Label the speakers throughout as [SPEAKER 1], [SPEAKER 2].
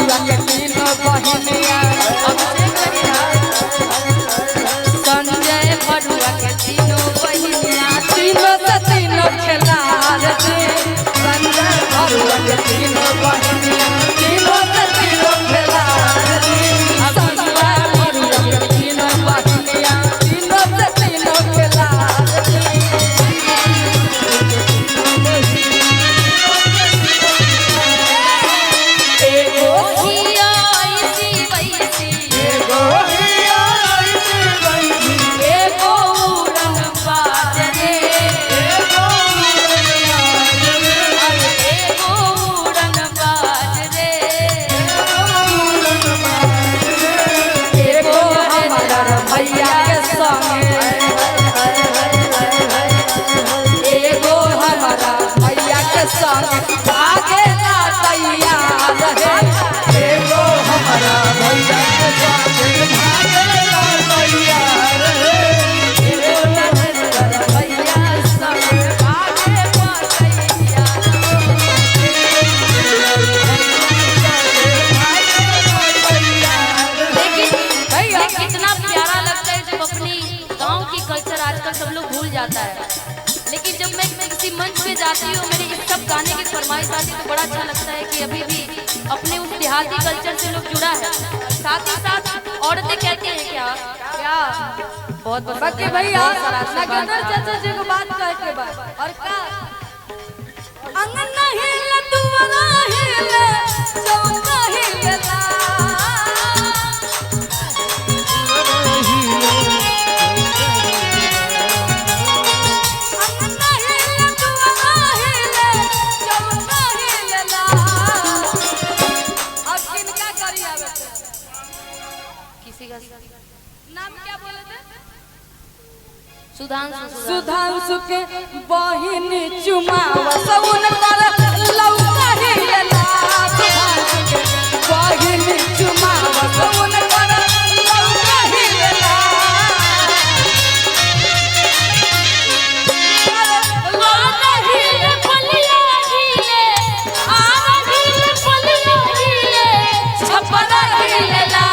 [SPEAKER 1] भरुआ के तीनों बहिनिया संजय भरुआ के तीनों बहिनिया तीनों से तीनों खिलाड़ दे संजय भरुआ के तीनों बहिनिया तीनों से तीनों खिलाड़ दे संजय भरुआ के तीनों बहिनिया तीनों से तीनों खिलाड़ दे सब लोग भूल जाता है, लेकिन जब मैं किसी मंच पे जाती हूँ मेरे इस सब गाने की फरमाइश आती है तो बड़ा अच्छा लगता है कि अभी भी अपने उस देहाती कल्चर से लोग जुड़ा है। साथ ही साथ औरतें कहती हैं क्या क्या बहुत बाकी भैया नगेंद्र चाचा जी को बात करके बाद और क्या अंगना हिले दुआरा हिले चौका हिलेला नाम क्या बोले थे? सुधांशु के बहिन चुमावा सउन कर लौका हिलेला सुधांशु के बहिन चुमावा सउन कर लौका हिलेला लौका हिले पलिया हिले आवा हिले पलिया हिले छपरा हिलेला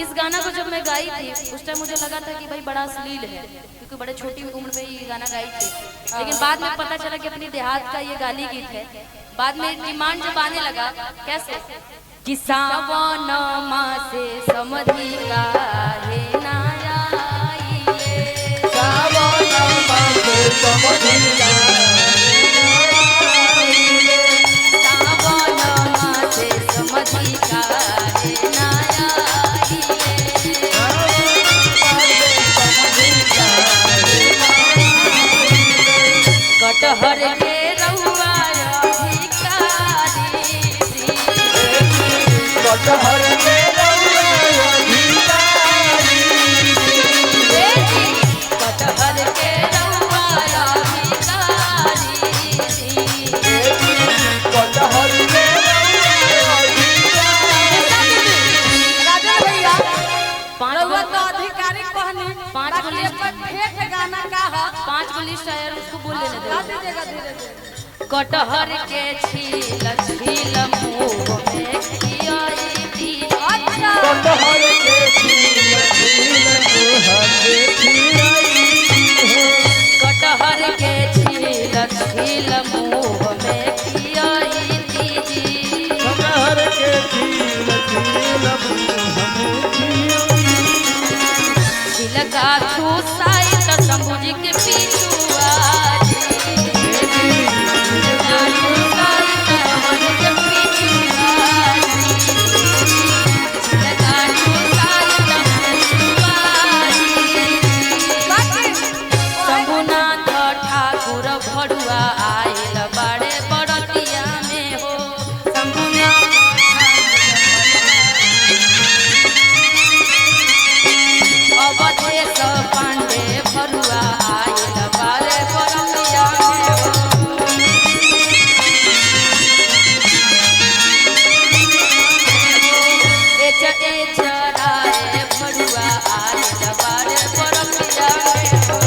[SPEAKER 1] इस गाना को जब मैं गाई थी उस टाइम मुझे लगा था कि भाई बड़ा अश्लील है, क्योंकि बड़े छोटी उम्र में ये गाना गाई थी। लेकिन बाद में पता चला कि अपनी देहात का ये गाली गीत है। बाद में डिमांड जब आने लगा कैसे कि सावन मासे समधी का है नाया सावन मासे समधी का सावन मासे समधी का है नाया सा है उसको बोल लेने दे।
[SPEAKER 2] गा दीजिएगा धीरे धीरे।
[SPEAKER 1] कटहर के छील छील मुंह में खियाई दी।
[SPEAKER 2] अच्छा
[SPEAKER 3] कटहर के छील छील मुँह में खियाई हो।
[SPEAKER 1] कटहर के छील छील मुंह में खियाई दीजी।
[SPEAKER 3] कटहर के छील छील मुँह में खियाई।
[SPEAKER 1] छिलका चूसाई त शंभू जी के पिछुआ जी। छिलका चूसाई त शंभू के पिछुआ जी। छिलका चूसाई त पिछुआ जी। शंभुनाथ ठाकुर भड़ुआ आइल बाड़े बड़तिया में हो। शंभुनाथ अवधेश पांडे भरुआ आइल बाड़े बड़तिया में हो। एच एच राय भरुआ आइल बाड़े बड़तिया में हो।